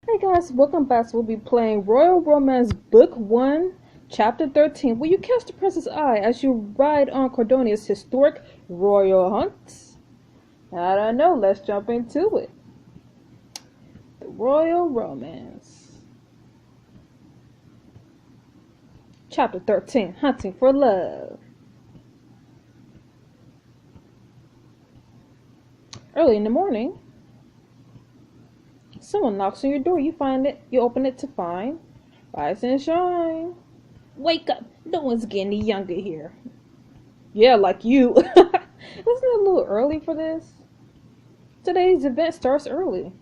Hey guys, welcome back. So we'll be playing Royal Romance Book 1, Chapter 13, where you catch the Princess Eye as you ride on Cordonia's historic royal hunt. I don't know, let's jump into it. The Royal Romance. Chapter 13, Hunting for Love. Early in the morning, someone knocks on your door. You open it to find Rise and Shine. Wake up! No one's getting any younger here. Yeah, like you. Isn't it a little early for this? Today's event starts early.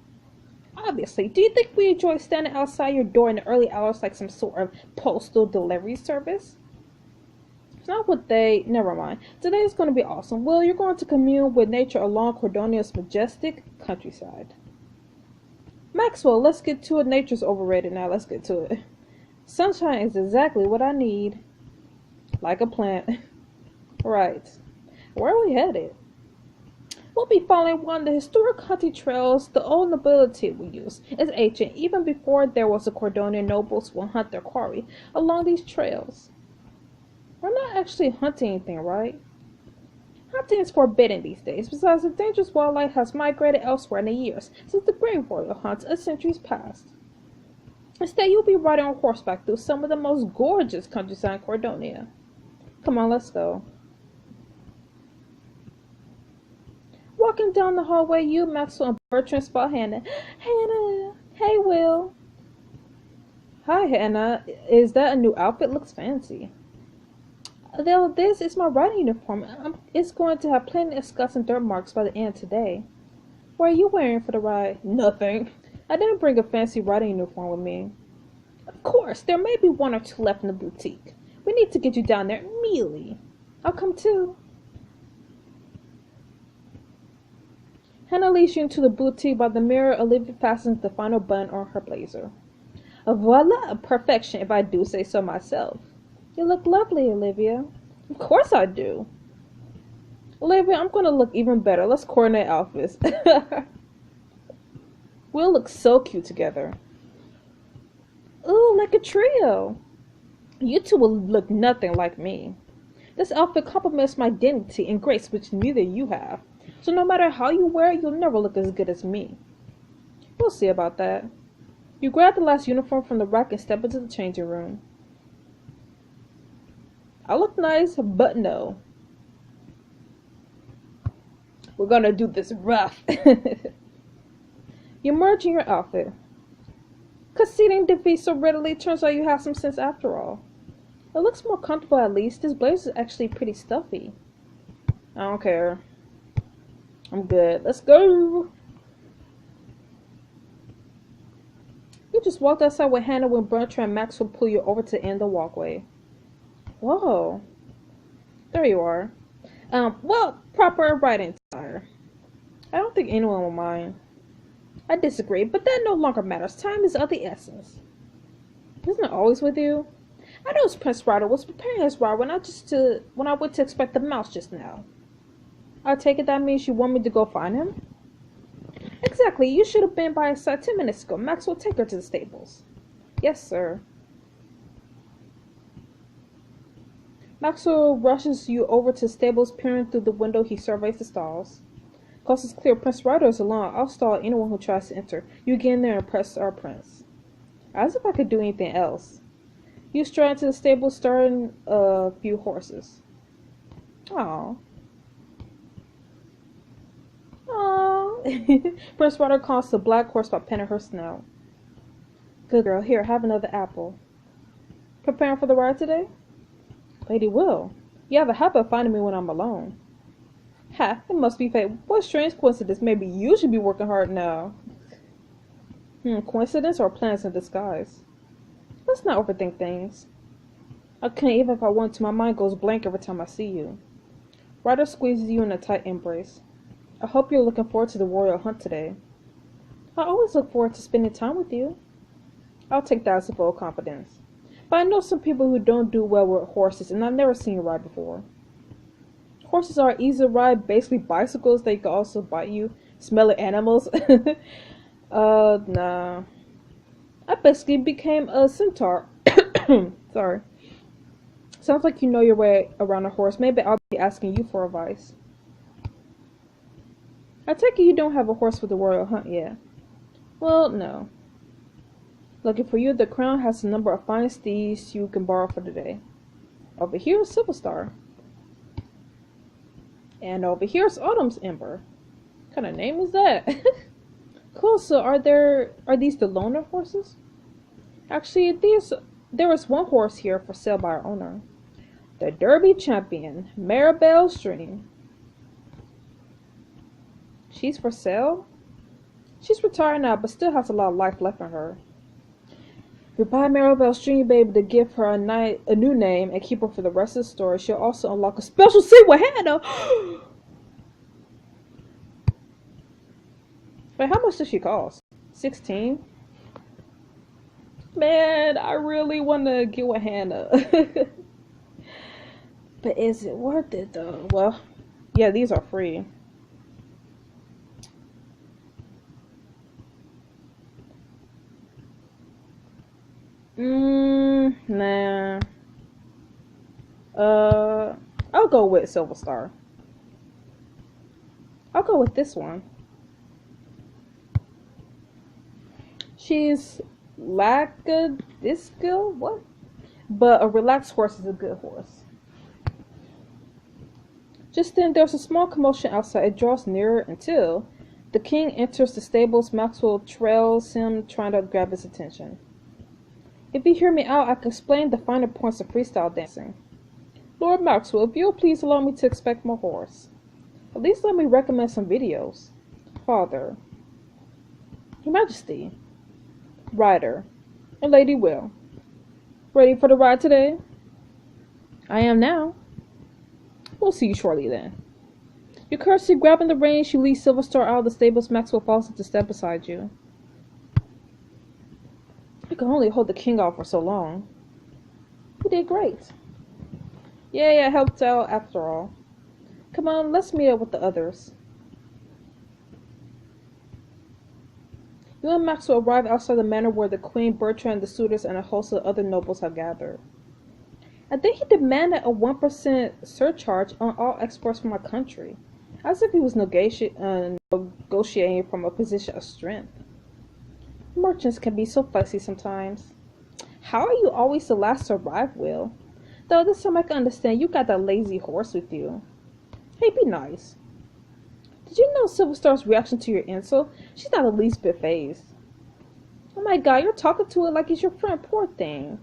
Obviously, do you think we enjoy standing outside your door in the early hours like some sort of postal delivery service? It's not what they. Never mind. Today is going to be awesome. Will, you're going to commune with nature along Cordonia's majestic countryside. Maxwell, let's get to it. Nature's overrated now. Let's get to it. Sunshine is exactly what I need. Like a plant. Right. Where are we headed? We'll be following one of the historic hunting trails the old nobility will use. It's ancient. Even before there was a Cordonian nobles will hunt their quarry along these trails. We're not actually hunting anything, right? Hunting is forbidden these days. Besides, the dangerous wildlife has migrated elsewhere in the years since the Great Royal Hunt a centuries past. Instead, you'll be riding on horseback through some of the most gorgeous countryside in Cordonia. Come on, let's go. Walking down the hallway, you, Maxwell, and Bertrand spot Hannah. Hannah! Hey, Will. Hi, Hannah. Is that a new outfit? Looks fancy. Though this is my riding uniform. It's going to have plenty of scuffs and dirt marks by the end of today. What are you wearing for the ride? Nothing. I didn't bring a fancy riding uniform with me. Of course, there may be one or two left in the boutique. We need to get you down there immediately. I'll come too. Hannah leads you into the boutique. By the mirror. Olivia fastens the final button on her blazer. Voila! Perfection, if I do say so myself. You look lovely, Olivia. Of course I do. Olivia, I'm going to look even better. Let's coordinate outfits. We'll look so cute together. Ooh, like a trio. You two will look nothing like me. This outfit complements my dignity and grace, which neither you have. So no matter how you wear it, you'll never look as good as me. We'll see about that. You grab the last uniform from the rack and step into the changing room. I look nice, but no. We're gonna do this rough. You merge in your outfit. Conceding defeat so readily, turns out you have some sense after all. It looks more comfortable at least. This blazer is actually pretty stuffy. I don't care. I'm good. Let's go. You just walked outside with Hannah when Bertrand and Max will pull you over to the end of the walkway. Whoa. There you are. Well, proper riding attire. I don't think anyone will mind. I disagree, but that no longer matters. Time is of the essence. Isn't it always with you? I know Prince Ryder was preparing his ride when I went to expect the mouse just now. I take it that means you want me to go find him? Exactly. You should have been by his side 10 minutes ago. Max will take her to the stables. Yes, sir. Maxwell rushes you over to the stables. Peering through the window, he surveys the stalls. Coast is clear. Prince Ryder is alone. I'll stall anyone who tries to enter. You get in there and press our prince. As if I could do anything else. You stride into the stable, starting a few horses. Aww. Aww. Prince Ryder calls the black horse by pinning her snout. Good girl. Here, have another apple. Preparing for the ride today? Lady Will, you have a habit of finding me when I'm alone. Ha, it must be fate. What strange coincidence. Maybe you should be working hard now. Coincidence or plans in disguise? Let's not overthink things. I can't even if I want to. My mind goes blank every time I see you. Ryder squeezes you in a tight embrace. I hope you're looking forward to the royal hunt today. I always look forward to spending time with you. I'll take that as a full confidence. But I know some people who don't do well with horses, and I've never seen you ride before. Horses are easy to ride, basically bicycles. They can also bite you. Smelly animals. Nah. I basically became a centaur. Sorry. Sounds like you know your way around a horse. Maybe I'll be asking you for advice. I take it you don't have a horse for the royal hunt yet. Well, no. Lucky for you, the crown has a number of fine steeds you can borrow for the day. Over here is Silver Star. And over here is Autumn's Ember. What kind of name is that? Cool, so are these the loaner horses? Actually, there is one horse here for sale by our owner. The Derby champion, Maribel Stream. She's for sale? She's retired now, but still has a lot of life left in her. If you buy Maribel Stream, you'll be able to give her a new name and keep her for the rest of the story. She'll also unlock a special scene with Hannah. But how much does she cost? 16? Man, I really want to get with Hannah. But is it worth it though? Well, yeah, these are free. Nah. I'll go with Silver Star. I'll go with this one. She's lackadaisical, what? But a relaxed horse is a good horse. Just then, there's a small commotion outside. It draws nearer until the king enters the stables. Maxwell trails him, trying to grab his attention. If you hear me out, I can explain the finer points of freestyle dancing. Lord Maxwell, if you'll please allow me to inspect my horse. At least let me recommend some videos. Father. Your Majesty. Rider. And Lady Will. Ready for the ride today? I am now. We'll see you shortly then. Your courtesy grabbing the reins, you lead Silver Star out of the stables. Maxwell falls into step beside you. I can only hold the king off for so long. You did great. Yeah, I helped out after all. Come on, let's meet up with the others. You and Maxwell arrive outside the manor where the Queen, Bertrand, the suitors, and a host of other nobles have gathered. I think he demanded a 1% surcharge on all exports from our country, as if he was negotiating from a position of strength. Merchants can be so fussy sometimes. How are you always the last to arrive, Will? Though this time I can understand, you got that lazy horse with you. Hey, be nice. Did you know Silver Star's reaction to your insult? She's not the least bit fazed. Oh my god, you're talking to it like it's your friend, poor thing.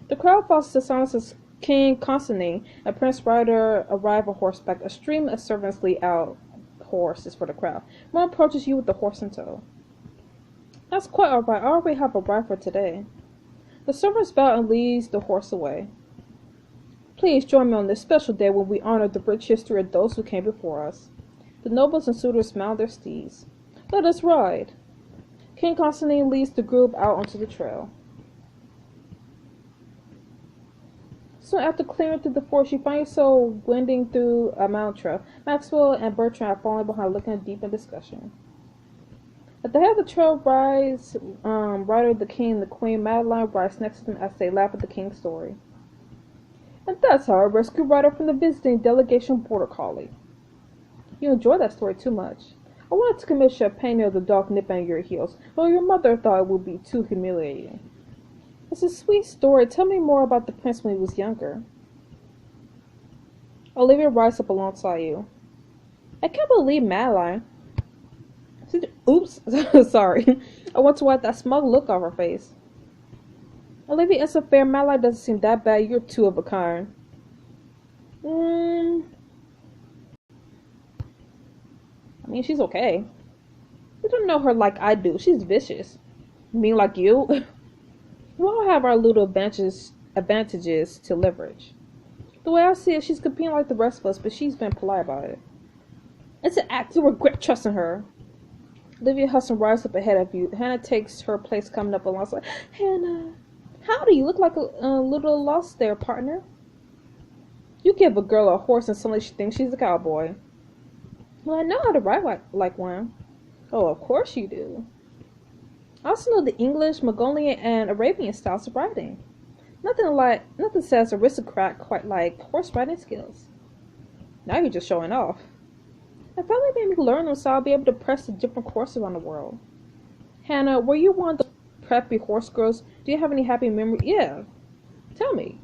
The crowd falls to silence as King Constantine and Prince Ryder arrive on horseback. A stream of servants lead out horses for the crowd. One approaches you with the horse in tow. That's quite alright, I already have a ride for today. The servants bow and leads the horse away. Please join me on this special day when we honor the rich history of those who came before us. The nobles and suitors mount their steeds. Let us ride. King Constantine leads the group out onto the trail. Soon after clearing through the forest, you find yourself wending through a mountain trail. Maxwell and Bertrand are falling behind, looking deep in discussion. At the head of the trail rides Ryder, the king, and the queen. Madeline rides next to them as they laugh at the king's story. And that's how I rescued Ryder from the visiting delegation border collie. You enjoy that story too much. I wanted to commit champagne near the dog nipping at your heels, but your mother thought it would be too humiliating. It's a sweet story. Tell me more about the prince when he was younger. Olivia rides up alongside you. I can't believe Madeline. Oops, sorry. I want to wipe that smug look off her face. Olivia, it's fair. Madeline doesn't seem that bad. You're two of a kind. I mean, she's okay. You don't know her like I do. She's vicious. I mean, like you. We all have our little advantages to leverage. The way I see it, she's competing like the rest of us, but she's been polite about it. It's an act. You regret trusting her. Olivia Hudson rides up ahead of you. Hannah takes her place coming up alongside. Hannah, howdy, you look like a little lost there, partner. You give a girl a horse and suddenly she thinks she's a cowboy. Well, I know how to ride like one. Oh, of course you do. I also know the English, Mongolian, and Arabian styles of riding. Nothing says aristocrat quite like horse riding skills. Now you're just showing off. My family made me learn them so I'll be able to press the different courses around the world. Hannah, were you one of those preppy horse girls? Do you have any happy memories? Yeah. Tell me.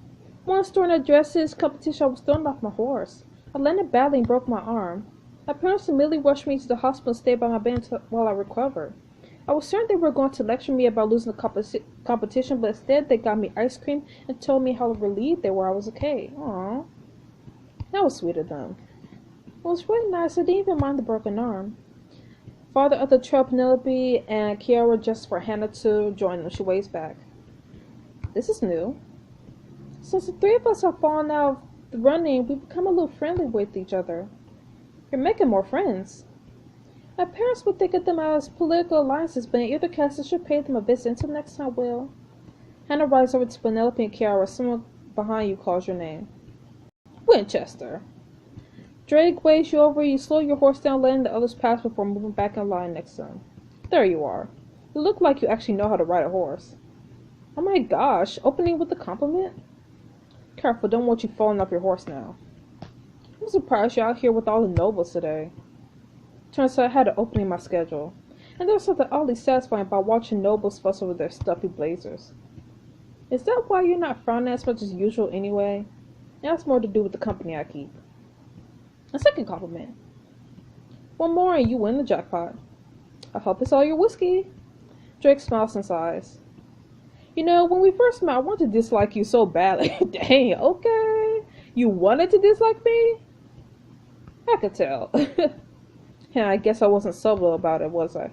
Once during a dresses competition, I was thrown off my horse. I landed badly and broke my arm. My parents immediately rushed me to the hospital and stayed by my bed while I recovered. I was certain they were going to lecture me about losing the competition, but instead they got me ice cream and told me how relieved they were I was okay. Aww. That was sweet of them. It was really nice. I didn't even mind the broken arm. Farther up the trail, Penelope and Kiara just for Hannah to join them. She waves back. This is new. Since the three of us have fallen out of the running, we've become a little friendly with each other. You're making more friends. My parents would think of them as political alliances, but in either case, I should pay them a visit. Until next time, Will. Hannah rides over to Penelope and Kiara. Someone behind you calls your name. Winchester. Drake waves you over. You slow your horse down, letting the others pass before moving back in line next to him. There you are. You look like you actually know how to ride a horse. Oh my gosh, opening with a compliment? Careful, don't want you falling off your horse now. I'm surprised you're out here with all the nobles today. Turns out I had an opening in my schedule, and there's something oddly satisfying about watching nobles fuss over their stuffy blazers. Is that why you're not frowning as much as usual anyway? It has more to do with the company I keep. A second compliment. One more and you win the jackpot. I hope it's all your whiskey. Drake smiles and sighs. You know, when we first met, I wanted to dislike you so badly. Dang, okay. You wanted to dislike me? I could tell. Yeah, I guess I wasn't subtle about it, was I?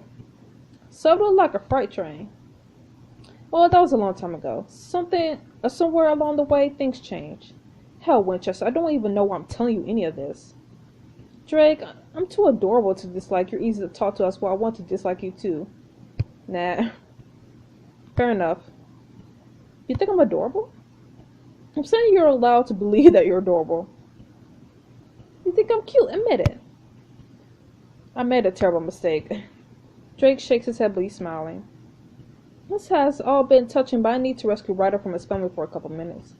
Subtle like a freight train. Well, that was a long time ago. Somewhere along the way, things changed. Hell, Winchester, I don't even know why I'm telling you any of this. Drake, I'm too adorable to dislike. You're easy to talk to, as well I want to dislike you too. Nah. Fair enough. You think I'm adorable? I'm saying you're allowed to believe that you're adorable. You think I'm cute? Admit it. I made a terrible mistake. Drake shakes his head, but he's smiling. This has all been touching, but I need to rescue Ryder from his family for a couple minutes.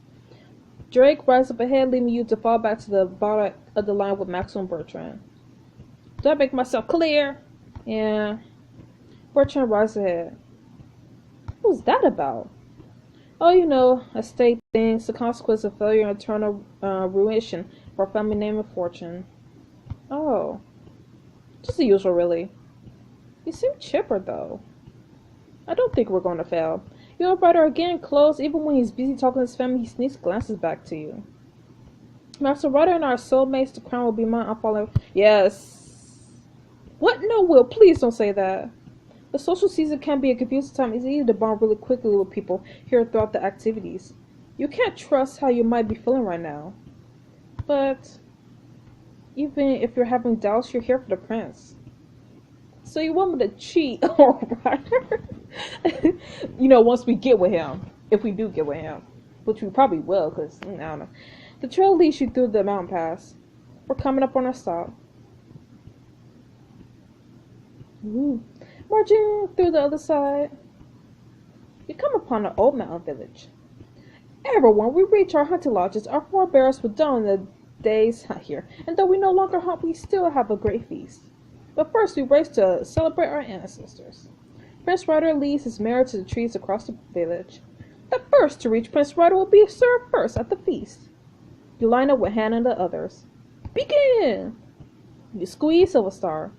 Drake rides up ahead, leaving you to fall back to the bottom of the line with Maxwell and Bertrand. Did I make myself clear? Yeah. Bertrand rides ahead. What was that about? Oh, you know, estate things, the consequence of failure and eternal ruination for family name and fortune. Oh. Just the usual, really. You seem chipper, though. I don't think we're going to fail. You and Ryder are getting close. Even when he's busy talking to his family, he sneaks glances back to you. Master Ryder and our soulmates, the crown will be mine. I'm falling. Yes. What? No, Will. Please don't say that. The social season can be a confusing time. It's easy to bond really quickly with people here throughout the activities. You can't trust how you might be feeling right now. But even if you're having doubts, you're here for the prince. So you want me to cheat on Ryder? You know, once we get with him. If we do get with him. Which we probably will, because, I don't know. The trail leads you through the mountain pass. We're coming up on our stop. Ooh. Marching through the other side. You come upon an old mountain village. Everyone, we reach our hunting lodges. Our forebears were done in the days here. And though we no longer hunt, we still have a great feast. But first, we race to celebrate our ancestors. Prince Ryder leads his mare to the trees across the village. The first to reach Prince Ryder will be served first at the feast. You line up with Hannah and the others. Begin! You squeeze Silver Star.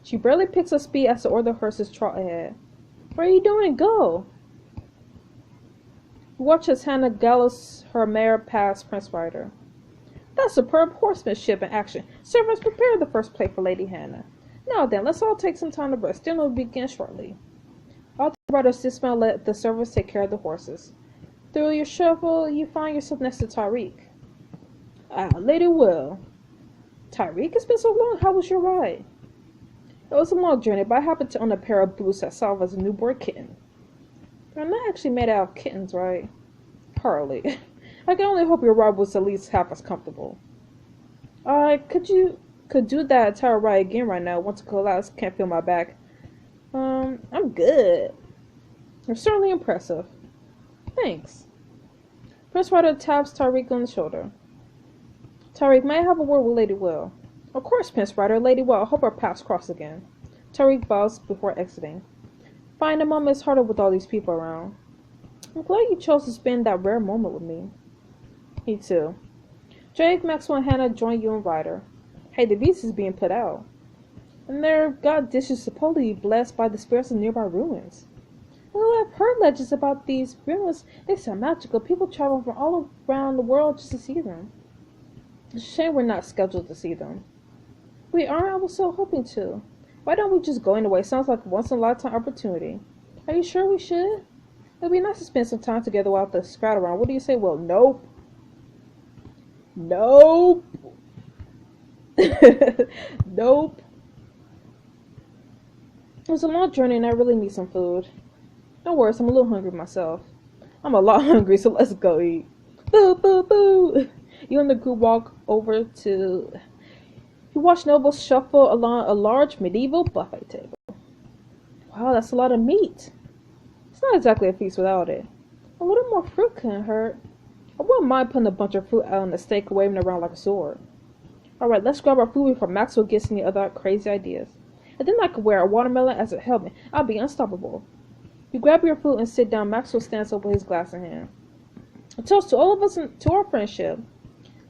She barely picks up speed as the order horses trot ahead. What are you doing? Go! You watch as Hannah gallops her mare past Prince Ryder. That's superb horsemanship in action. Servants, prepare the first plate for Lady Hannah. Now then, let's all take some time to rest. Dinner will begin shortly. All the brothers dismount, let the servants take care of the horses. Through your shuffle, you find yourself next to Tyreek. Ah, Lady Will. Tyreek, it's been so long. How was your ride? It was a long journey, but I happened to own a pair of boots that served as a newborn kitten. They're not actually made out of kittens, right? Hardly. I can only hope your ride was at least half as comfortable. Could do that entire ride again right now. Once it collapsed, can't feel my back. I'm good. You're certainly impressive. Thanks. Prince Ryder taps Tariq on the shoulder. Tariq, may I have a word with Lady Will? Of course, Prince Ryder. Lady Will, I hope our paths cross again. Tariq bows before exiting. Finding a moment is harder with all these people around. I'm glad you chose to spend that rare moment with me. Me too. Drake, Maxwell, and Hannah join you and Ryder. Hey, the beast is being put out. And their god dish is supposedly blessed by the spirits of nearby ruins. Well, I've heard legends about these ruins. They sound magical. People travel from all around the world just to see them. It's a shame we're not scheduled to see them. We aren't? I was so hoping to. Why don't we just go anyway? Sounds like a once-in-a-lifetime opportunity. Are you sure we should? It'd be nice to spend some time together without the scrat around. What do you say? Well, nope. Nope. Nope. It was a long journey and I really need some food. No worries, I'm a little hungry myself. I'm a lot hungry, so let's go eat. Boo, boo, boo. You and the group walk over to... You watch nobles shuffle along a large medieval buffet table. Wow, that's a lot of meat. It's not exactly a feast without it. A little more fruit couldn't hurt. I wouldn't mind putting a bunch of fruit out on a steak and waving it around like a sword. Alright, let's grab our food before Maxwell gets any other crazy ideas. And then I could wear a watermelon as a helmet. I'll be unstoppable. You grab your food and sit down. Maxwell stands up with his glass in hand. A toast to all of us and to our friendship.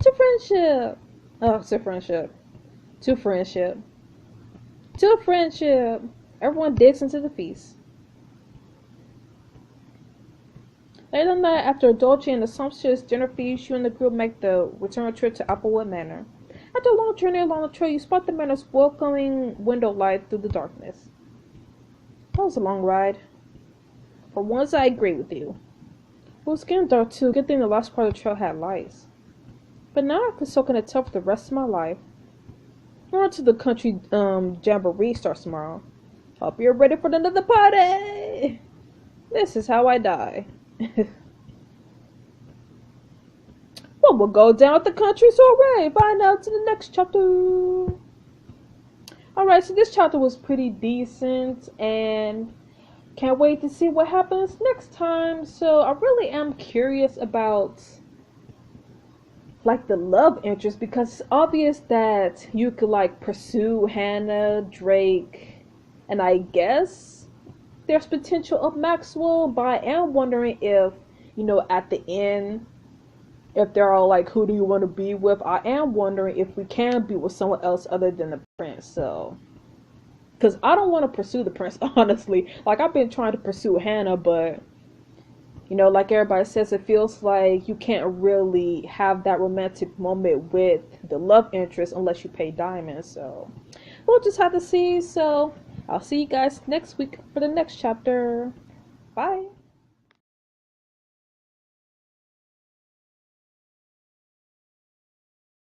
To friendship. Oh, to friendship. To friendship. To friendship. Everyone digs into the feast. Later that night, after indulging in the sumptuous dinner feast, you and the group make the return trip to Applewood Manor. After a long journey along the trail, you spot the manor's welcoming window light through the darkness. That was a long ride. For once, I agree with you. It was getting dark too. Good thing the last part of the trail had lights. But now I can soak in the tub for the rest of my life. We're on to the country jamboree starts tomorrow. Hope you're ready for another party. This is how I die. What will go down at the country soiree? Find out in the next chapter. Alright, so this chapter was pretty decent and can't wait to see what happens next time. So I really am curious about like the love interest, because it's obvious that you could like pursue Hannah, Drake, and I guess there's potential of Maxwell, but I am wondering if, you know, at the end, if they're all like, who do you want to be with? I am wondering if we can be with someone else other than the prince. So, because I don't want to pursue the prince, honestly. Like, I've been trying to pursue Hannah, but, you know, like everybody says, it feels like you can't really have that romantic moment with the love interest unless you pay diamonds. So, we'll just have to see. So, I'll see you guys next week for the next chapter. Bye.